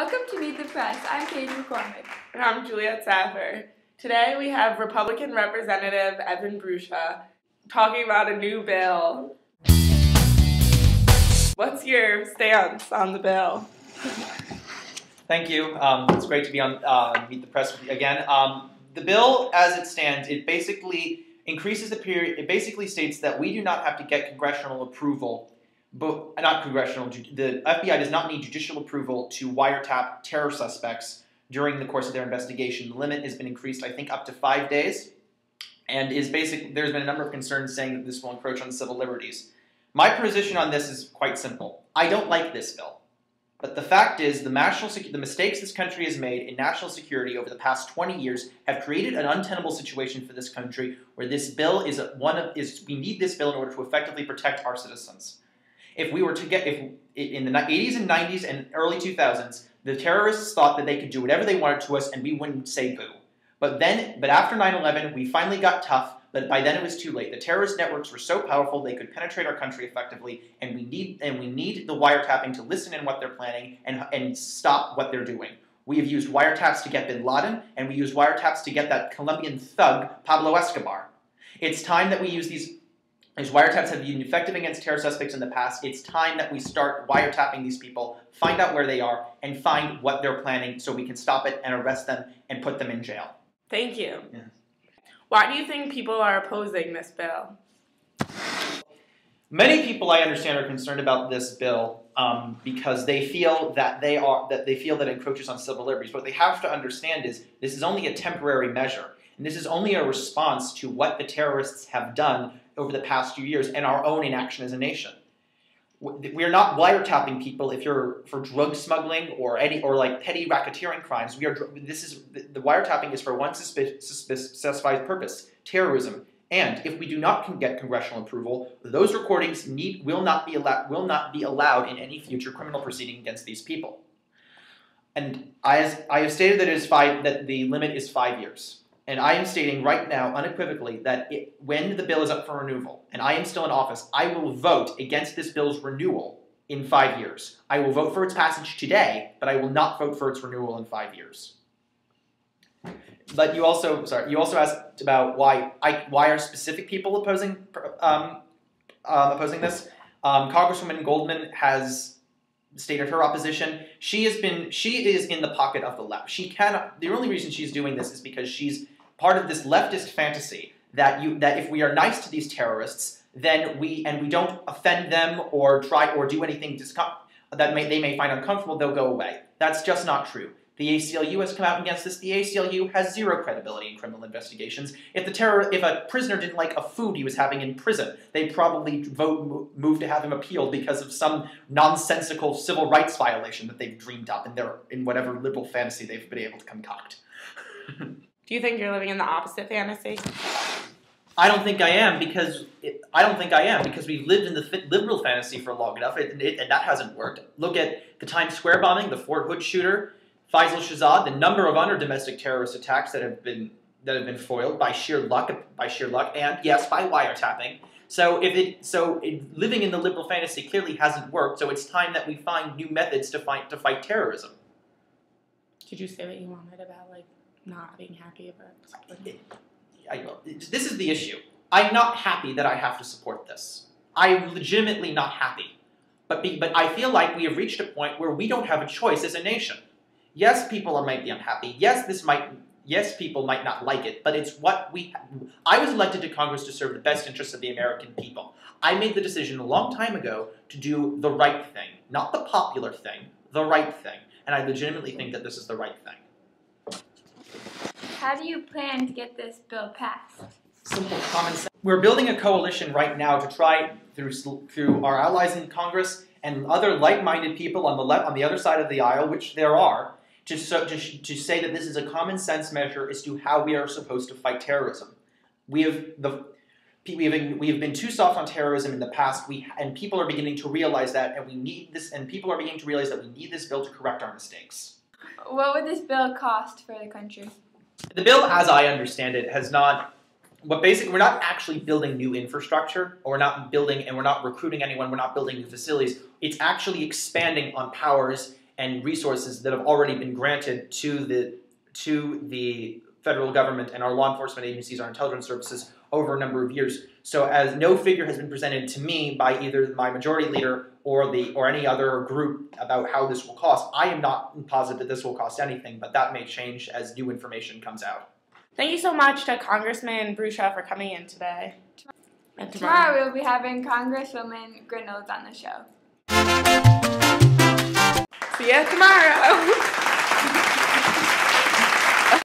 Welcome to Meet the Press. I'm Katie McCormick. And I'm Juliette Saffer. Today we have Republican Representative Evan Brucia talking about a new bill. What's your stance on the bill? Thank you. It's great to be on Meet the Press with you again. The bill, as it stands, it basically increases the period. It basically states that we do not have to get congressional approval, but not congressional. The FBI does not need judicial approval to wiretap terror suspects during the course of their investigation. The limit has been increased, I think, up to 5 days, and there's been a number of concerns saying that this will encroach on civil liberties. My position on this is quite simple. I don't like this bill. But the fact is, the mistakes this country has made in national security over the past 20 years have created an untenable situation for this country where this bill we need this bill in order to effectively protect our citizens. If we were to get, in the 80s and 90s and early 2000s, the terrorists thought that they could do whatever they wanted to us and we wouldn't say boo. But after 9/11, we finally got tough. But by then it was too late. The terrorist networks were so powerful they could penetrate our country effectively, and we need the wiretapping to listen in what they're planning and stop what they're doing. We have used wiretaps to get bin Laden, and we used wiretaps to get that Colombian thug Pablo Escobar. It's time that we use these wiretaps have been effective against terror suspects in the past. It's time that we start wiretapping these people, find out where they are, and find what they're planning so we can stop it and arrest them and put them in jail. Thank you. Yeah. Why do you think people are opposing this bill? Many people, I understand, are concerned about this bill because they feel that it encroaches on civil liberties. What they have to understand is this is only a temporary measure, and this is only a response to what the terrorists have done over the past few years and our own inaction as a nation. We are not wiretapping people if you're for drug smuggling or like petty racketeering crimes. The wiretapping is for one specified purpose: terrorism. And if we do not get congressional approval, those recordings will not be allowed in any future criminal proceeding against these people. And I have stated that the limit is 5 years. And I am stating right now, unequivocally, that when the bill is up for renewal, and I am still in office, I will vote against this bill's renewal in 5 years. I will vote for its passage today, but I will not vote for its renewal in 5 years. But you also asked about why are specific people opposing this. Congresswoman Goldman has stated her opposition. She is in the pocket of the left. The only reason she's doing this is because she's part of this leftist fantasy that if we are nice to these terrorists, then we don't offend them or do anything that they may find uncomfortable, they'll go away. That's just not true. The ACLU has come out against this. The ACLU has zero credibility in criminal investigations. If a prisoner didn't like a food he was having in prison, they'd probably move to have him appealed because of some nonsensical civil rights violation that they've dreamed up in whatever liberal fantasy they've been able to concoct. Do you think you're living in the opposite fantasy? I don't think I am because we've lived in the liberal fantasy for long enough, and that hasn't worked. Look at the Times Square bombing, the Fort Hood shooter, Faisal Shahzad, the number of other domestic terrorist attacks that have been foiled by sheer luck, and yes, by wiretapping. So living in the liberal fantasy clearly hasn't worked. So it's time that we find new methods to fight terrorism. Did you say what you wanted about not being happy about something? This is the issue. I'm not happy that I have to support this. I'm legitimately not happy. But I feel like we have reached a point where we don't have a choice as a nation. Yes, people might be unhappy. Yes, people might not like it, but it's what I was elected to Congress to serve the best interests of the American people. I made the decision a long time ago to do the right thing. Not the popular thing, the right thing. And I legitimately think that this is the right thing. How do you plan to get this bill passed? Simple common sense. We're building a coalition right now to try, through our allies in Congress and other like-minded people on the other side of the aisle, which there are, to say that this is a common sense measure as to how we are supposed to fight terrorism. We have been too soft on terrorism in the past, and people are beginning to realize that, and we need this. And people are beginning to realize that we need this bill to correct our mistakes. What would this bill cost for the country? The bill, as I understand it, has not. We're not actually building new infrastructure, or we're not recruiting anyone. We're not building new facilities. It's actually expanding on powers and resources that have already been granted to the federal government and our law enforcement agencies, our intelligence services, over a number of years. So as no figure has been presented to me by either my majority leader or any other group about how this will cost, I am not positive that this will cost anything, but that may change as new information comes out. Thank you so much to Congressman Brucia for coming in today. And Tomorrow we'll be having Congresswoman Grinolds on the show. See you tomorrow.